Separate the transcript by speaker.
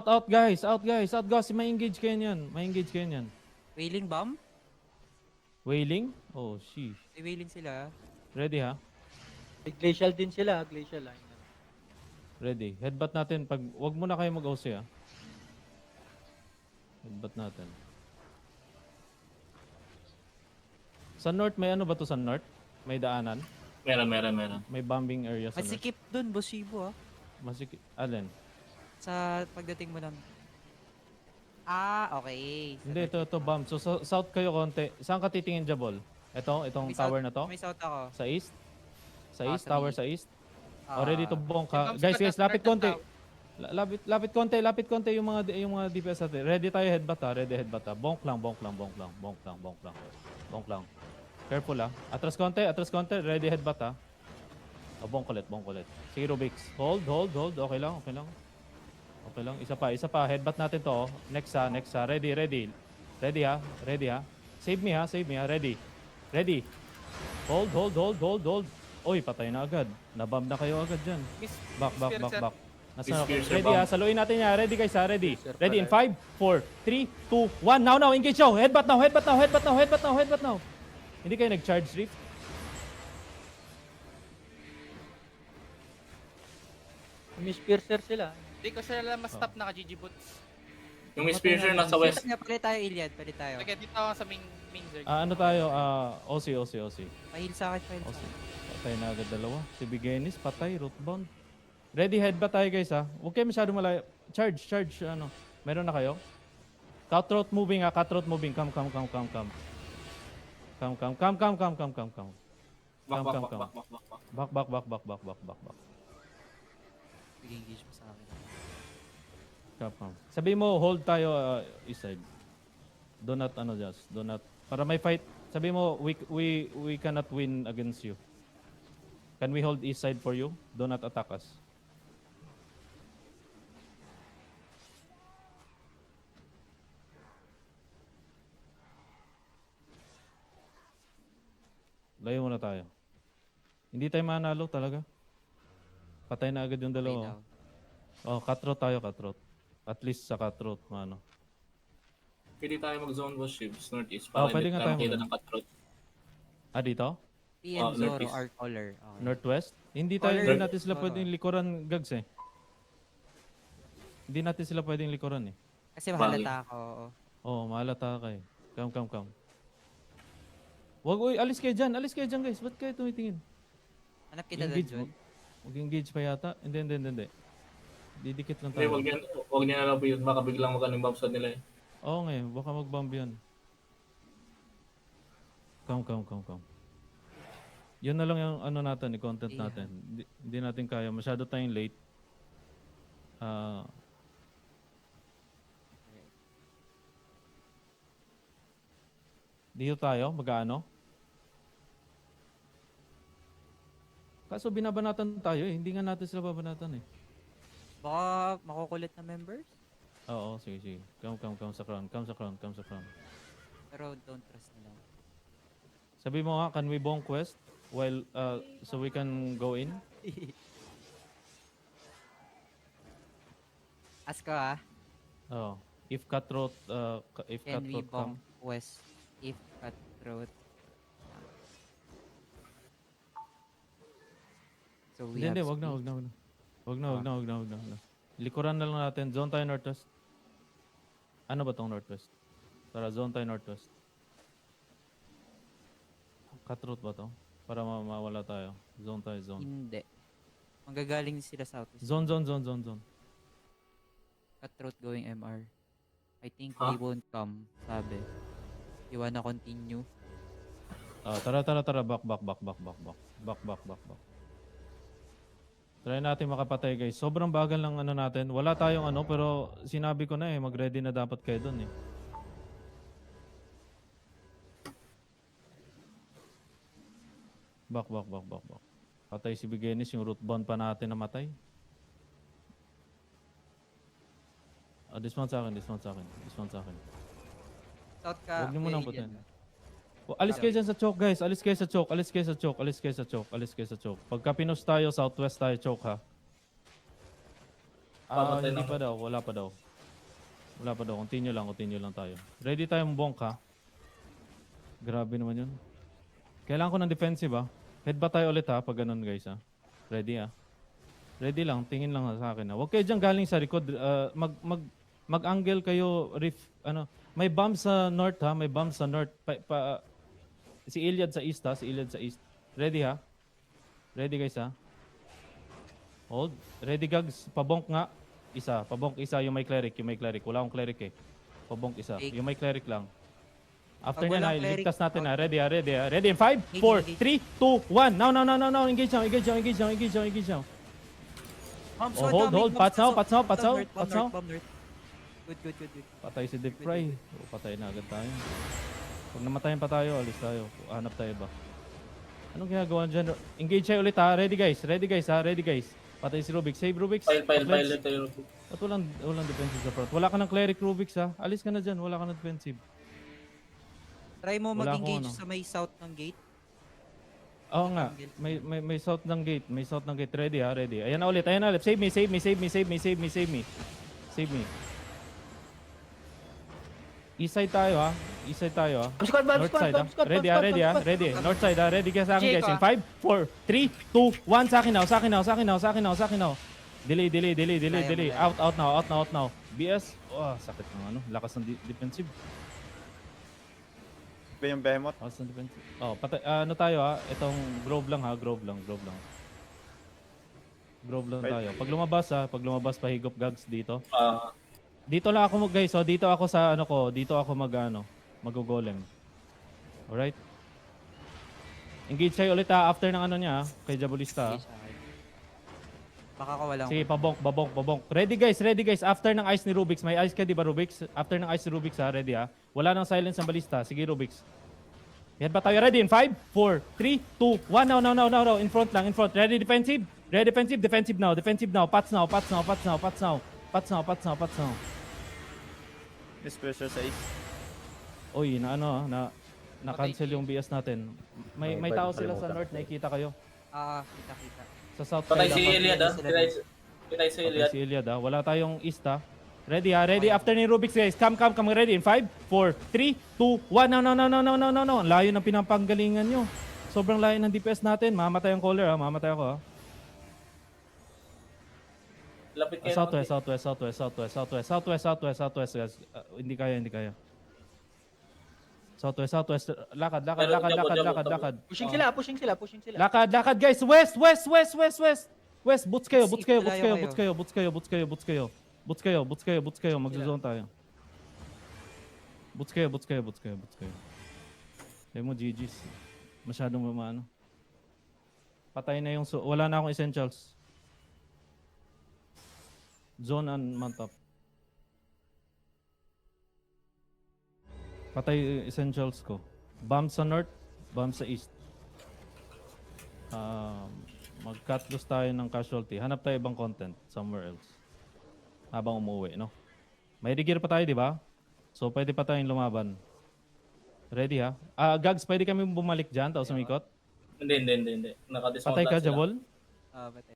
Speaker 1: Out guys, out guys, out guys. May engage kayo niyan. May engage kayo niyan.
Speaker 2: Wailing bomb?
Speaker 1: Wailing? Oh, sheesh.
Speaker 2: May wailing sila.
Speaker 1: Ready ha?
Speaker 3: May glacial din sila, glacial line.
Speaker 1: Ready. Headbutt natin pag wag muna kayo mag-OC ha. Headbutt natin. Sa north may ano ba to sa north? May daanan?
Speaker 4: Meron.
Speaker 1: May bombing area sa north.
Speaker 2: Masikip dun, Boss Shibo ah.
Speaker 1: Alin?
Speaker 2: Sa pagdating mo ng... Ah, okay.
Speaker 1: Hindi, ito bomb. So sa south kayo konti. Saan ka titingin, Jabol? Itong
Speaker 2: May
Speaker 1: tower
Speaker 2: south-
Speaker 1: na to?
Speaker 2: May south ako.
Speaker 1: Sa east? Sa
Speaker 2: Ah,
Speaker 1: east?
Speaker 2: sa
Speaker 1: Tower
Speaker 2: east.
Speaker 1: sa east?
Speaker 2: Ah,
Speaker 1: Ready to bongka.
Speaker 5: Yung
Speaker 1: Guys,
Speaker 5: bombs
Speaker 1: lapit
Speaker 5: ka-
Speaker 1: konti. Lapit konti yung mga DPS natin. Ready tayo headbutt ha. Ready headbutt ha. Bonk lang. Careful ha. Atras konti. Ready headbutt ha. O, bonk ulit. Sige, Rubix. Hold. Okay lang. Isa pa. Headbutt natin to. Next ha. Ready ha. Save me ha. Ready. Hold. Oy, patay na agad. Nabomb na kayo agad dyan. Back. Nasa
Speaker 4: Spear,
Speaker 1: ready ha.
Speaker 4: bomb.
Speaker 1: Saluin natin niya. Ready guys ha. Ready in
Speaker 3: pala.
Speaker 1: 5, 4, 3, 2, 1. Now. Engage now. Headbutt now. Hindi kayo nag-charge rift?
Speaker 3: May piercer sila.
Speaker 5: Hindi ko sila ma-stop naka-GG boots.
Speaker 4: Yung Spearser nasa west.
Speaker 2: Palit tayo, Iliad. Palit tayo.
Speaker 5: Lagyan dito ako sa main zerg.
Speaker 1: Ano tayo? OC.
Speaker 2: Pahil sa akin.
Speaker 1: OC. Patay na agad dalawa. Si Bigenis, patay. Rootbound. Ready headbutt tayo guys ha. Huwag kayo masyado malayo. Charge. Ano? Meron na kayo? Cutthroat moving ha. Come. Back.
Speaker 2: Engage mo sa akin.
Speaker 1: Come. Sabi mo, hold tayo east side. Do not, para may fight. Sabi mo, we cannot win against you. Can we hold east side for you? Do not attack us. Layo muna tayo. Hindi tayo manalo talaga. Patay na agad yung dalawa. Oh, cutthroat tayo. At least sa cutthroat, mano.
Speaker 4: Pwede tayo mag-zone boss ships northeast
Speaker 1: Oh,
Speaker 4: para
Speaker 1: pwede
Speaker 4: hindi
Speaker 1: nga
Speaker 4: tayo
Speaker 1: tayo
Speaker 4: makita
Speaker 1: mag-
Speaker 4: ng cutthroat.
Speaker 1: Dito?
Speaker 2: PM
Speaker 4: Oh,
Speaker 2: Zoro,
Speaker 4: northeast.
Speaker 2: our caller. Okay.
Speaker 1: Northwest? Hindi
Speaker 2: Color-
Speaker 1: natin sila
Speaker 2: Oo.
Speaker 1: pwedeng likuran, Gags eh. Hindi natin sila pwedeng likuran eh.
Speaker 2: Kasi mahalata ako. Oo.
Speaker 1: Oh, mahalata ka eh. Come. Alis kayo dyan guys. Ba't kayo tumitingin?
Speaker 2: Hanap kita doon,
Speaker 1: Engage
Speaker 2: John.
Speaker 1: Mag-engage pa yata. Hindi. Didikit lang
Speaker 4: Hindi,
Speaker 1: tayo.
Speaker 4: huwag niya na yun. Baka biglang mag-anong bombs nila eh.
Speaker 1: Oo nga eh, baka mag-bomb yun. Come. Yun na lang yung ano natin, content
Speaker 2: Yeah.
Speaker 1: natin. Hindi natin kaya. Masyado tayong late. Dito tayo, mag-ano? Kaso binabanatan tayo eh. Hindi nga natin sila babanatan eh.
Speaker 2: Baka makukulit na members?
Speaker 1: Oo, sige. Come sa crown.
Speaker 2: Pero don't trust nila.
Speaker 1: Sabi mo nga, can we bong quest? While, so we can go in?
Speaker 2: Ask ko ah.
Speaker 1: Oo. If cutthroat,
Speaker 2: Can we
Speaker 1: come.
Speaker 2: bomb west if cutthroat? So we
Speaker 1: Hindi,
Speaker 2: have
Speaker 1: wag na. Likuran na lang natin. Zone tayo northwest. Ano ba tong northwest? Tara, zone tayo northwest. Cutthroat ba to? Para mawala tayo. Zone tayo, zone.
Speaker 2: Hindi. Manggagaling sila southeast.
Speaker 1: Zone.
Speaker 2: Cutthroat going MR. I think
Speaker 4: Huh?
Speaker 2: they won't come, sabi. You wanna continue?
Speaker 1: Tara. Back. Try natin makapatay guys. Sobrang bagal ng ano natin. Wala tayong ano pero sinabi ko na eh. Mag-ready na dapat kayo dun eh. Back. Patay si Bigenis. Yung root bond pa natin namatay. Dismount sa akin.
Speaker 2: South ka.
Speaker 1: Huwag niyo munang
Speaker 2: Iliad
Speaker 1: putin.
Speaker 2: ka.
Speaker 1: Alis kayo dyan sa choke guys. Alis kayo sa choke. Pagka pinos tayo, southwest tayo choke ha.
Speaker 4: Pamatay
Speaker 1: Hindi
Speaker 4: na.
Speaker 1: pa daw. Wala pa daw. Wala pa daw. Continue lang tayo. Ready tayong bonk ha. Grabe naman yun. Kailangan ko ng defensive ha. Headbutt tayo ulit ha pag ganun guys ha. Ready ha. Ready lang. Tingin lang sa akin ha. Huwag kayo dyan galing sa likod. Mag-angle kayo. May bomb sa north ha. May bomb sa north. Si Iliad sa east ha. Si Iliad sa east. Ready ha. Ready guys ha. Hold. Ready gags. Pabonk nga. Isa. Pabonk isa. Yung may cleric. Wala akong cleric eh. Pabonk isa.
Speaker 2: Take.
Speaker 1: Yung may cleric lang. After
Speaker 2: Pag
Speaker 1: niya na,
Speaker 2: walang cleric,
Speaker 1: ligtas natin na.
Speaker 2: out.
Speaker 1: Ready ha. Ready in 5, 4, 3, 2, 1. Now. Engage now.
Speaker 2: Bomb
Speaker 1: Oh, hold. Pats now.
Speaker 2: Bomb north. Good.
Speaker 1: Patay si Deep Fry. Patay na agad tayo. Pag namatayan pa tayo, alis tayo. Hanap tayo ba? Anong ginagawa dyan? Engage tayo ulit ha. Ready guys ha. Patay si Rubik. Save Rubik.
Speaker 4: Pile tayo.
Speaker 1: At walang defensive sa front. Wala ka ng cleric Rubik ha. Alis ka na dyan. Wala ka ng defensive.
Speaker 2: Try mo
Speaker 1: Wala
Speaker 2: mag-engage
Speaker 1: akong
Speaker 2: sa may south ng gate.
Speaker 1: Oo nga. May south ng gate. Ready ha. Ayan na ulit. Save me. East side tayo ha.
Speaker 3: Bomb
Speaker 1: North
Speaker 3: squad,
Speaker 1: side ha.
Speaker 3: bomb squad.
Speaker 1: Ready ha. Ready. North side ha. Ready ka sa akin guys. In 5, 4, 3, 2, 1. Sa akin now. Delay. Out now. BS. Oh, sakit ng lakas ng defensive.
Speaker 6: Ba yung behemoth?
Speaker 1: Lakas ng defensive. Oh, patay. Tayo ha. Itong grove lang ha. Grove lang tayo. Pag lumabas pahigop gags dito. Dito lang ako guys, so dito ako sa dito ako mag-golem. Alright? Engage kayo ulit ha, after ng niya kay Jabulista.
Speaker 2: Engage sa akin. Baka ko walang...
Speaker 1: Sige, babonk. Ready guys, after ng ice ni Rubix, may ice ka di ba Rubix? After ng ice ni Rubix ha, ready ha. Wala nang silence ang balista, sige Rubix. Yan ba tayo ready in 5, 4, 3, 2, 1, now, in front. Ready defensive now. Pats now.
Speaker 6: Miss pressure sa east.
Speaker 1: Oy, na-cancel yung BS natin. May tao sila sa north, nakikita kayo.
Speaker 2: Kita.
Speaker 1: Sa south
Speaker 4: Patay
Speaker 1: side
Speaker 4: si
Speaker 1: dapat.
Speaker 4: Iliad ha. Patay si
Speaker 1: Patay
Speaker 4: Iliad.
Speaker 1: si Iliad ha. Wala tayong east ha. Ready ha, ready. After ni Rubik's guys. Come, ready in 5, 4, 3, 2, 1. No. Ang layo ng pinapanggalingan nyo. Sobrang layo ng DPS natin. Mamatay ang caller ha. Mamatay ako ha.
Speaker 4: Lapit kayo.
Speaker 1: Southwest guys. Hindi kaya. Southwest. Lakad.
Speaker 3: Pushing sila.
Speaker 1: Lakad guys. West. Boots kayo. Magzo-zone tayo. Boots kayo. Sabi mo GG's. Masyadong mamano. Patay na yung wala na akong essentials. Zone and mount up. Patay essentials ko. Bomb sa north, bomb sa east. Mag-cut loose tayo ng casualty. Hanap tayo ibang content somewhere else. Habang umuwi, no? May gear pa tayo, di ba? So, pwede pa tayong lumaban. Ready, ha? Gags, pwede kami bumalik dyan, tapos umikot?
Speaker 4: Hindi. Naka-dismount
Speaker 1: Patay ka,
Speaker 4: lang sila.
Speaker 1: Jabol?
Speaker 2: Batay.